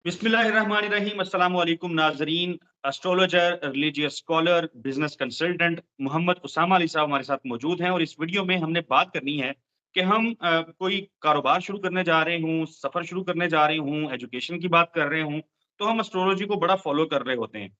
बिस्मिल्लाहिर्रहमानिर्रहीम। अस्सलाम वालेकुम नाज़रीन। Astrologer, religious scholar, business consultant Mohammad Usama Ali sahab हमारे साथ मौजूद हैं और इस वीडियो में हमने बात करनी है कि हम कोई कारोबार शुरू करने जा रहे हूँ, सफ़र शुरू करने जा रही हूँ, एजुकेशन की बात कर रहे हूँ, तो हम एस्ट्रोलॉजी को बड़ा फ़ॉलो कर रहे होते हैं।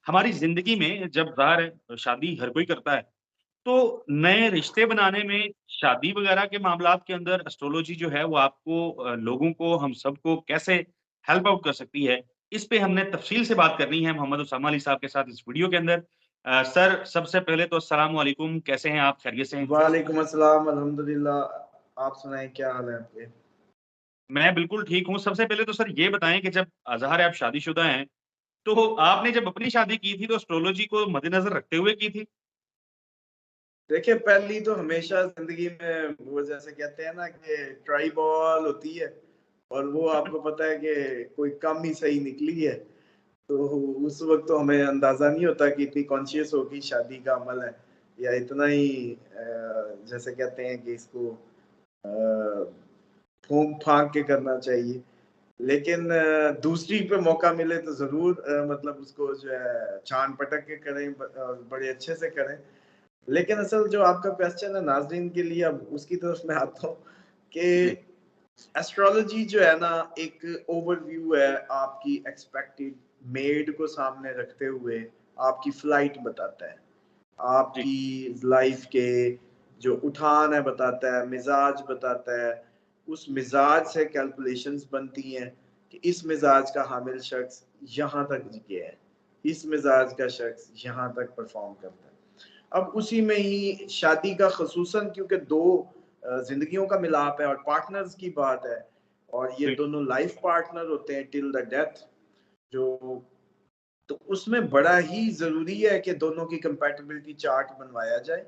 हमारी ज़िंदगी में जब ज़ाहिर है शादी हर कोई करता है, तो नए रिश्ते बनाने में शादी वगैरह के मामलात के अंदर एस्ट्रोलॉजी जो है वो आपको लोगों को हम सबको कैसे हेल्प आउट कर सकती है, इस पे हमने तफ़सील से बात करनी है मोहम्मद उसामा अली साहब के साथ इस वीडियो के अंदर। सर सबसे पहले तो अस्सलाम वालेकुम, कैसे हैं आप? खैरियत से हैं? वालेकुम अस्सलाम, अल्हम्दुलिल्लाह। आप सुनाएं, क्या हाल है आपके? मैं बिल्कुल ठीक हूँ। सबसे पहले तो सर ये बताएँ कि जब ज़ाहिर है आप शादीशुदा हैं, तो आपने जब अपनी शादी की थी तो एस्ट्रोलॉजी को मद्देनज़र रखते हुए की थी? देखिए, पहली तो हमेशा ज़िंदगी में वो जैसे कहते हैं ना कि ट्राई बॉल होती है और वो आपको पता है कि कोई कम ही सही निकली है, तो उस वक़्त तो हमें अंदाज़ा नहीं होता कि इतनी कॉन्शियस होके शादी का अमल है या इतना ही जैसे कहते हैं कि इसको अ, फूँक-फाँक के करना चाहिए। लेकिन दूसरी पे मौका मिले तो ज़रूर मतलब उसको जो है छान-पटक के करें, बड़े अच्छे से करें। लेकिन असल जो आपका क्वेश्चन है नाज़रीन के लिए, अब उसकी तरफ मैं आता हूँ कि जी, एस्ट्रोलॉजी जो है ना, एक ओवरव्यू है आपकी एक्सपेक्टेड मेड को सामने रखते हुए आपकी फ्लाइट बताता है, जी, आपकी लाइफ के जो उठान है बताता है, मिजाज बताता है। उस मिजाज से कैलकुलेशंस बनती हैं कि इस मिजाज का हामिल शख्स यहाँ तक गया है, इस मिजाज का शख्स यहाँ तक परफॉर्म करता है। अब उसी में ही शादी का ख़ुसूसन, क्योंकि दो ज़िंदगियों का मिलाप है और पार्टनर्स की बात है और ये बिल्कुल। दोनों लाइफ पार्टनर होते हैं टिल द डेथ। जो तो उसमें बड़ा ही ज़रूरी है कि दोनों की कंपैटिबिलिटी चार्ट बनवाया जाए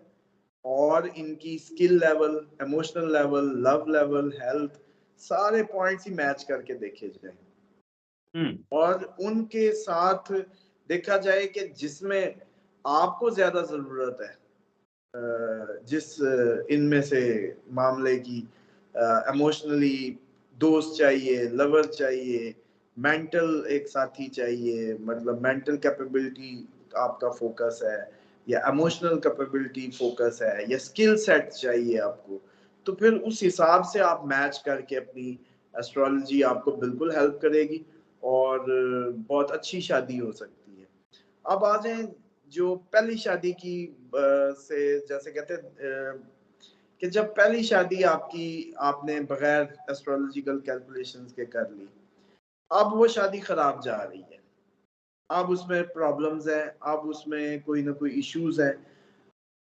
और इनकी skill level, emotional level, love level, health, सारे पॉइंट्स ही मैच करके देखे जाएँ हुँ, और उनके साथ देखा जाए कि जिसमें आपको ज़्यादा ज़रूरत है जिस इनमें से मामले की, इमोशनली दोस्त चाहिए, लवर चाहिए, मेंटल एक साथी चाहिए, मतलब मेंटल कैपेबिलिटी आपका फोकस है या इमोशनल कैपेबिलिटी फोकस है या स्किल सेट चाहिए आपको, तो फिर उस हिसाब से आप मैच करके अपनी एस्ट्रोलॉजी आपको बिल्कुल हेल्प करेगी और बहुत अच्छी शादी हो सकती है। अब आ जाएँ जो पहली शादी की से जैसे कहते हैं कि जब पहली शादी आपकी आपने बगैर एस्ट्रोलॉजिकल कैलकुलेशंस के कर ली, अब वो शादी खराब जा रही है। अब उसमें प्रॉब्लम्स हैं, अब उसमें कोई ना कोई इश्यूज़ हैं।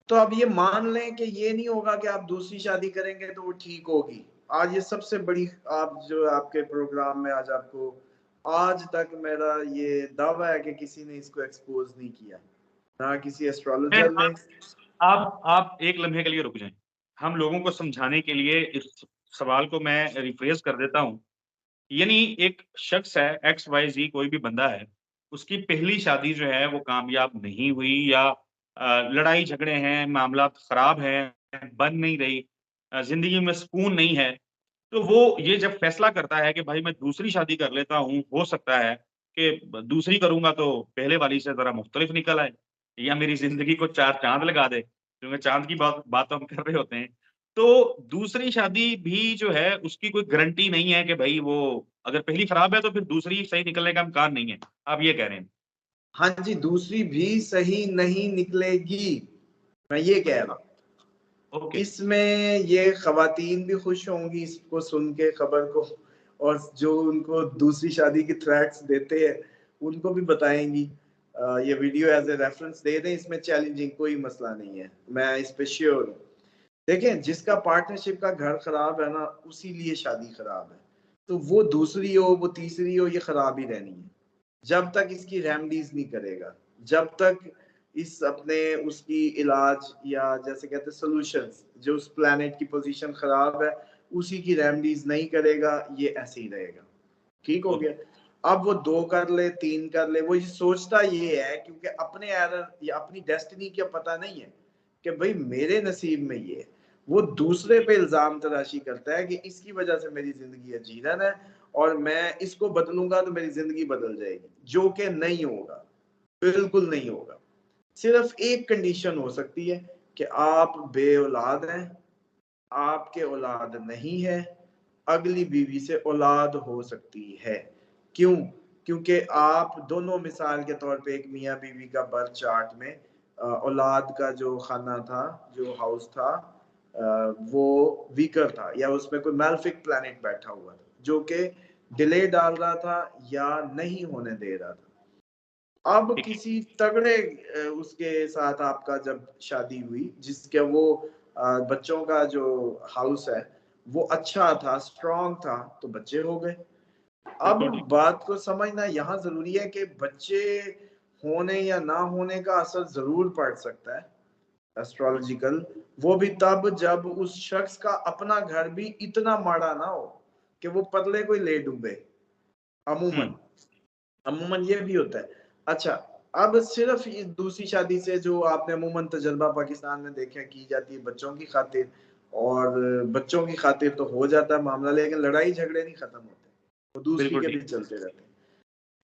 तो अब ये मान लें कि ये नहीं होगा कि आप दूसरी शादी करेंगे तो वो ठीक होगी। आज ये सबसे बड़ी, आप जो आपके प्रोग्राम में आज आपको, आज तक मेरा ये दावा है कि किसी ने इसको एक्सपोज़ नहीं किया। ना किसी मैं एस्ट्रोलॉजर ने। आप एक लम्हे के लिए रुक जाएँ। हम लोगों को समझाने के लिए इस सवाल को मैं रिफ्रेज़ कर देता हूँ। यानी एक शख्स है एक्स, वाई, ज़ी कोई भी बंदा है, उसकी पहली शादी जो है वो कामयाब नहीं हुई या लड़ाई झगड़े हैं, मामलात ख़राब हैं, बन नहीं रही, ज़िंदगी में सुकून नहीं है, तो वो ये जब फ़ैसला करता है कि भाई मैं दूसरी शादी कर लेता हूँ, हो सकता है कि ब दूसरी करूँगा तो पहले वाली से ज़रा मुख्तलिफ निकल आए या मेरी ज़िंदगी को 4 चाँद लगा दे, क्योंकि चाँद की बात तो हम कर रहे होते हैं। तो दूसरी शादी भी जो है उसकी कोई गारंटी नहीं है कि भई वो अगर पहली खराब है तो फिर दूसरी सही निकलने का इम्कान नहीं है। आप ये कह रहे हैं। हाँ जी, दूसरी भी सही नहीं निकलेगी, मैं ये कह रहा हूँ। ओके। इसमें ये ख़वातीन भी खुश होंगी इसको सुन के खबर को, और जो उनको दूसरी शादी की थ्रेट्स देते हैं, उनको भी बताएँगी। ये वीडियो एज़ अ रेफ़रेंस दे दें, इसमें चैलेंजिंग कोई मसला नहीं है। मैं इस पे श्योर हूँ। देखें, जिसका पार्टनरशिप का घर खराब है ना, उसी लिए शादी खराब है। तो वो दूसरी हो, वो तीसरी हो, ये खराब ही रहनी है। जब तक इसकी रेमेडीज़ नहीं करेगा, जब तक इस अपने उसकी इलाज या जैसे कहते हैं सॉल्यूशंस, जो उस प्लैनेट की पोज़ीशन खराब है, उसी की रेमेडीज़ नहीं करेगा, ये ऐसे ही रहेगा। ठीक हो ओके। गया? अब वो 2 कर ले, 3 कर ले, वो ये सोचता ये है क्योंकि अपने एरर या अपनी डेस्टिनी का पता नहीं है कि भई मेरे नसीब में ये है। वो दूसरे पे इल्ज़ाम तराशी करता है कि इसकी वज़ह से मेरी ज़िंदगी अजीरन है और मैं इसको बदलूंगा तो मेरी जिंदगी बदल जाएगी, जो कि नहीं होगा, बिल्कुल नहीं होगा। सिर्फ एक कंडीशन हो सकती है कि आप बे औलाद हैं, आपके औलाद नहीं है, अगली बीवी से औलाद हो सकती है। क्यों? क्योंकि आप दोनों, मिसाल के तौर पे एक मियाँ बीवी का बर्थ चार्ट में औलाद का जो खाना था, जो हाउस था, वो वीकर था, या उसमें कोई मैलफिक प्लैनेट बैठा हुआ था जो कि डिले डाल रहा था या नहीं होने दे रहा था। अब ठीक है। किसी तगड़े उसके साथ आपका जब शादी हुई, जिसके वो बच्चों का जो हाउस है वो अच्छा था, स्ट्रांग था, तो बच्चे हो गए। अब बिल्कुल ठीक। बात को समझना यहाँ जरूरी है कि बच्चे होने या ना होने का असर जरूर पड़ सकता है एस्ट्रोलॉजिकल, वो भी तब जब उस शख्स का अपना घर भी इतना माड़ा ना हो कि वो पतले कोई ले डूबे। अमूमन अमूमन ये भी होता है। अच्छा, अब सिर्फ इस दूसरी शादी से जो आपने अमूमन तजर्बा पाकिस्तान में देखा की जाती है बच्चों की खातिर, और बच्चों की खातिर तो हो जाता है मामला, लेकिन लड़ाई झगड़े नहीं खत्म होते, वो दूसरी बिल्कुल के भी ठीक। चलते रहते हैं।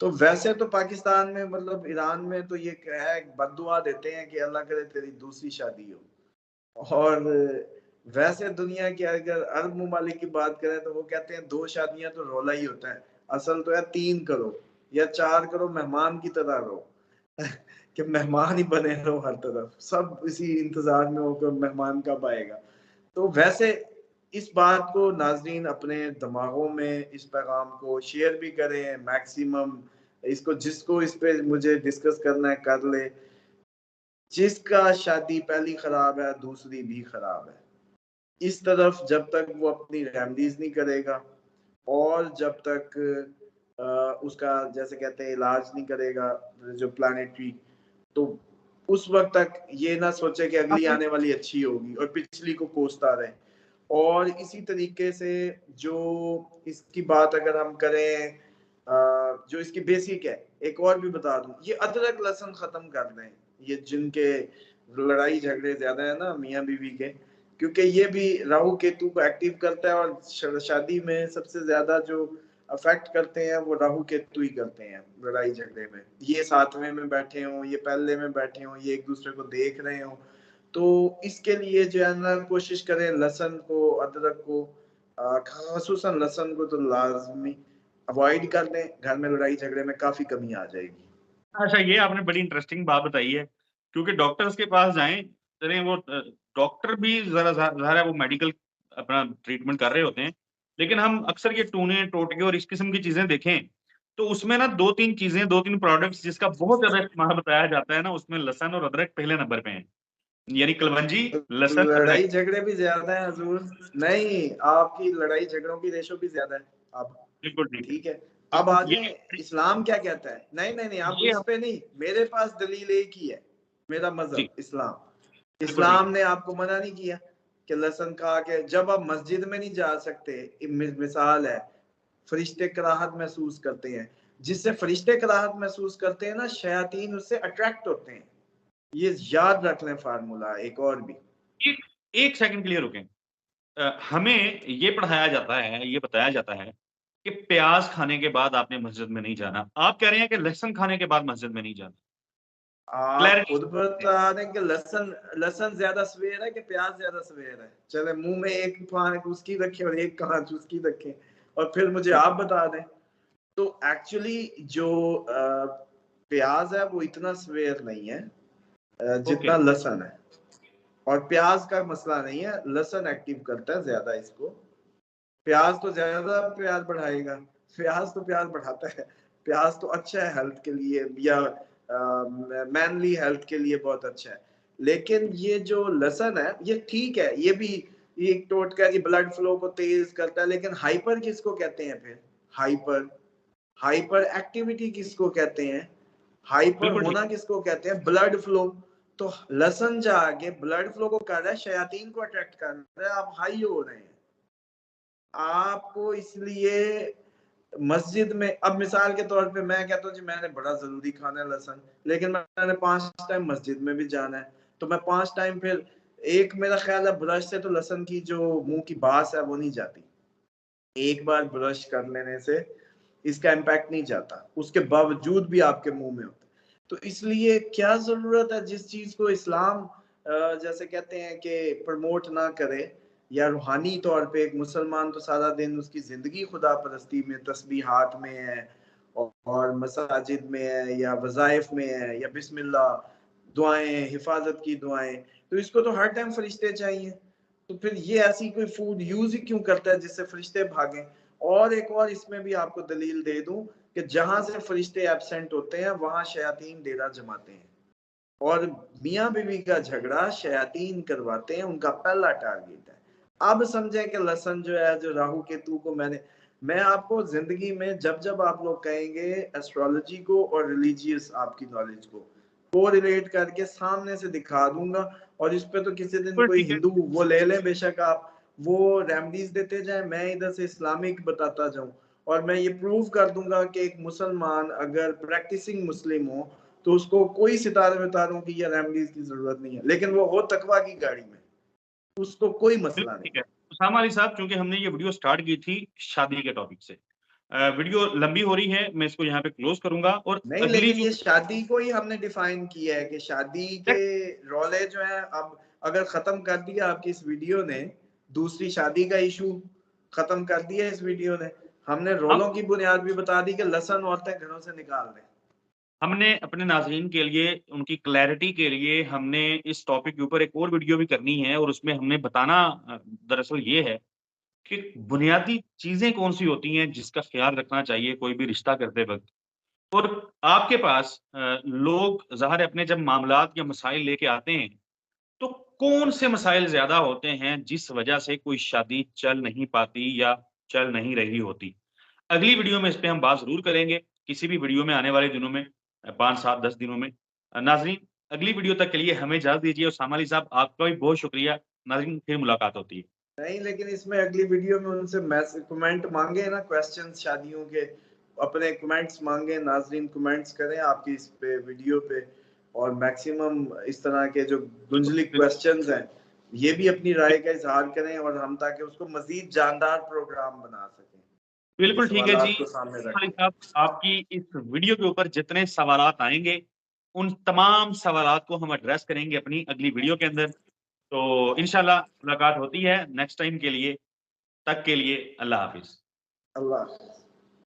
तो वैसे तो पाकिस्तान में, मतलब ईरान में तो ये है, बद्दुआ देते हैं कि अल्लाह करे तेरी दूसरी शादी हो। और वैसे दुनिया के अगर अरब ममालिक की बात करें तो वो कहते हैं 2 शादियां तो रौला ही होता है, असल तो यार 3 करो या 4 करो, मेहमान की तरह रहो कि मेहमान ही बने रहो हर तरफ, सब इसी इंतजार में होकर मेहमान कब आएगा। तो वैसे इस बात को नाजरीन अपने दिमागों में इस पैगाम को शेयर भी करें मैक्सिमम, इसको जिसको इस पे मुझे डिस्कस करना है कर ले। जिसका शादी पहली खराब है दूसरी भी खराब है, इस तरफ जब तक वो अपनी रेमडीज नहीं करेगा और जब तक उसका जैसे कहते हैं इलाज नहीं करेगा जो प्लानिटरी, तो उस वक्त तक ये ना सोचे कि अगली आपने आने वाली अच्छी होगी और पिछली को कोसता रहे। और इसी तरीके से जो इसकी बात अगर हम करें, जो इसकी बेसिक है, एक और भी बता दूं, ये अदरक लहसुन खत्म कर दें, ये जिनके लड़ाई झगड़े ज्यादा है ना मियाँ बीवी के, क्योंकि ये भी राहु केतु को एक्टिव करता है, और शादी में सबसे ज्यादा जो अफेक्ट करते हैं वो राहु केतु ही करते हैं लड़ाई झगड़े में। ये सातवें में बैठे हों, ये पहले में बैठे हों, ये एक दूसरे को देख रहे हों, तो इसके लिए जो है ना कोशिश करें लहसुन को, अदरक को, खासुसन लहसुन को तो लाजमी अवॉइड कर दें, घर में लड़ाई झगड़े में काफी कमी आ जाएगी। अच्छा, ये आपने बड़ी इंटरेस्टिंग बात बताई है, क्योंकि डॉक्टर्स के पास जाएँ, चलें वो डॉक्टर भी ज़रा ज़ाहिर है वो मेडिकल अपना ट्रीटमेंट कर रहे होते हैं। लेकिन हम अक्सर ये टूने, टोटके और इस किस्म की चीज़ें देखें, तो उसमें ना 2-3 चीज़ें, 2-3 प्रोडक्ट्स जिसका बहुत ज़्यादा इस्तेमाल बताया जाता है ना, उसमें लहसुन और अदरक पहले नंबर पे हैं। यानी कलवंजी, लहसुन, अदरक। लड़ाई झगड़े भी ज्यादा है हजूर, नहीं आपकी लड़ाई झगड़ों की रेशो भी ज्यादा है। अब बिल्कुल ठीक है। ठीक है, तो अब आ ये जाए इस्लाम क्या कहता है। नहीं नहीं नहीं, आप ये इस पे नहीं, मेरे पास दलील एक ही है, मेरा जी, मजहब इस्लाम। बिल्कुल ठीक इस्लाम है। ने आपको मना नहीं किया कि लहसुन खा के, जब आप मस्जिद में नहीं जा सकते, मिसाल है फरिश्ते कराहत महसूस करते हैं, जिससे फरिश्ते कराहत महसूस करते हैं ना, शयातीन उससे अट्रैक्ट होते हैं। ये याद रख लें फार्मूला। एक और भी, एक 1 सेकंड के लिए रुकें। हमें ये पढ़ाया जाता है, ये बताया जाता है कि प्याज़ खाने के बाद आपने मस्जिद में नहीं जाना। आप कह रहे हैं कि लहसुन खाने के बाद मस्जिद में नहीं जाना। आप क्लैरिटी खुद बता दें कि लहसुन लहसुन ज्यादा सवेर है कि प्याज ज्यादा सवेर है। चले मुंह में एक कांच उसकी रखे और एक कांच उसकी रखे, और फिर मुझे आप बता दें। तो एक्चुअली जो प्याज है वो इतना सवेर नहीं है ओके, जितना लहसुन है, और प्याज का मसला नहीं है, लहसुन एक्टिव करता है ज्यादा इसको। प्याज तो ज्यादा प्याज बढ़ाएगा, प्याज तो प्याज बढ़ाता है, प्याज तो अच्छा है हेल्थ के लिए, या मैनली हेल्थ के लिए बहुत अच्छा है। लेकिन ये जो लहसुन है ये ठीक है, ये भी ये एक टोटका की ब्लड फ्लो को तेज करता है, लेकिन हाइपर किसको कहते हैं फिर? हाइपर हाइपर एक्टिविटी किसको कहते हैं? हाइपर बिल्कुल ठीक। होना किसको कहते हैं? Blood flow. तो लहसुन जाके ब्लड फ्लो को कर रहा है, शयातीन को अट्रैक्ट कर रहा है, आप हाई हो रहे हैं। आपको इसलिए मस्जिद में, अब मिसाल के तौर पे मैं कहता हूँ जी मैंने बड़ा जरूरी खाना है लहसुन, लेकिन मैंने 5 टाइम मस्जिद में भी जाना है, तो मैं 5 टाइम फिर, एक मेरा ख्याल है ब्रश से तो लहसुन की जो मुंह की बास है वो नहीं जाती, एक बार ब्रश कर लेने से इसका इम्पैक्ट नहीं जाता, उसके बावजूद भी आपके मुंह में होता है। तो इसलिए क्या जरूरत है जिस चीज को इस्लाम जैसे कहते हैं कि प्रमोट ना करे, या रूहानी तौर पे एक मुसलमान तो सारा दिन उसकी जिंदगी खुदा परस्ती में, तस्बीहात में है और मसाजिद में है या वज़ाइफ में है या बिस्मिल्लाह दुआएं, हिफाजत की दुआएं, तो इसको तो हर टाइम फरिश्ते चाहिए। तो फिर ये ऐसी कोई फूड यूज ही क्यों करता है जिससे फरिश्ते भागें। और एक और इसमें भी आपको दलील दे दूं कि जहां से फरिश्ते एब्सेंट होते हैं वहां शयातीन डेरा जमाते हैं, और मियाँ बीवी का झगड़ा शयातीन करवाते हैं, उनका पहला टारगेट है। अब समझे कि लसन जो है, जो राहु केतु को मैं आपको जिंदगी में जब जब आप लोग कहेंगे एस्ट्रोलॉजी को और रिलीजियस आपकी नॉलेज को रिलेट करके सामने से दिखा दूंगा। और इस पे तो किसी दिन बिल्कुल कोई ठीक है। हिंदू वो ले लें, बेशक आप वो रेमडीज देते जाए, मैं इधर से इस्लामिक बताता जाऊं, और मैं ये प्रूव कर दूंगा कि एक मुसलमान अगर प्रैक्टिसिंग मुस्लिम हो तो उसको कोई सितारे वितारों की या रेमडीज की जरूरत नहीं है, लेकिन वो हो तकवा की गाड़ी में, उसको कोई मसला बिल्कुल नहीं। ठीक है। उसामा अली साहब, चूंकि हमने ये वीडियो स्टार्ट की थी शादी के टॉपिक से, वीडियो लंबी हो रही है, मैं इसको यहाँ पे क्लोज करूंगा और नहीं, अगली लेकिन जो ये शादी को ही हमने डिफाइन किया है कि शादी के रोले जो है, अब अगर खत्म कर दिया आपकी इस वीडियो ने, दूसरी शादी का इशू खत्म कर दिया इस वीडियो ने, हमने हम रोलों की बुनियाद भी बता दी कि लसन औरतें घरों से निकाल दें। हमने अपने नाज़रीन के लिए, उनकी क्लैरिटी के लिए, हमने इस टॉपिक के ऊपर एक और वीडियो भी करनी है और उसमें हमने बताना दरअसल ये है कि बुनियादी चीज़ें कौन-सी होती हैं जिसका ख़्याल रखना चाहिए कोई भी रिश्ता करते वक़्त। और आपके पास लोग ज़ाहिर है अपने जब मामलात या मसाइल लेके आते हैं, तो कौन से मसाइल ज़्यादा होते हैं जिस वजह से कोई शादी चल नहीं पाती या चल नहीं रही होती। अगली वीडियो में इस पे हम बात ज़रूर करेंगे, किसी भी वीडियो में आने वाले दिनों में 5, 7, 10 दिनों में। नाज़रीन, अगली वीडियो तक के लिए हमें इजाज़त दीजिए और सामा अली साहब आपका भी बहुत शुक्रिया। नाज़रीन, फिर मुलाकात होती है। नहीं, लेकिन इसमें अगली वीडियो में उनसे मैसेज कमेंट मांगे ना, क्वेश्चंस शादियों के, अपने कमेंट्स मांगे, नाजरीन कमेंट्स करें आपकी इस पे वीडियो पे, और मैक्सिमम इस तरह के जो गुंजलिक बिल्कुल, क्वेश्चंस हैं ये भी अपनी राय का इजहार करें, और हम ताकि उसको मजीद जानदार प्रोग्राम बना सकें, ये बिल्कुल ठीक है जी। सवालात को सामने सामा अली रखें। साहब, आपकी इस वीडियो के ऊपर जितने सवालात आएँगे, उन तमाम सवालात को हम एड्रेस करेंगे अपनी अगली वीडियो के अंदर। तो इंशाल्लाह मुलाकात होती है नेक्स्ट टाइम के लिए। तक के लिए अल्लाह हाफ़िज़। अल्लाह।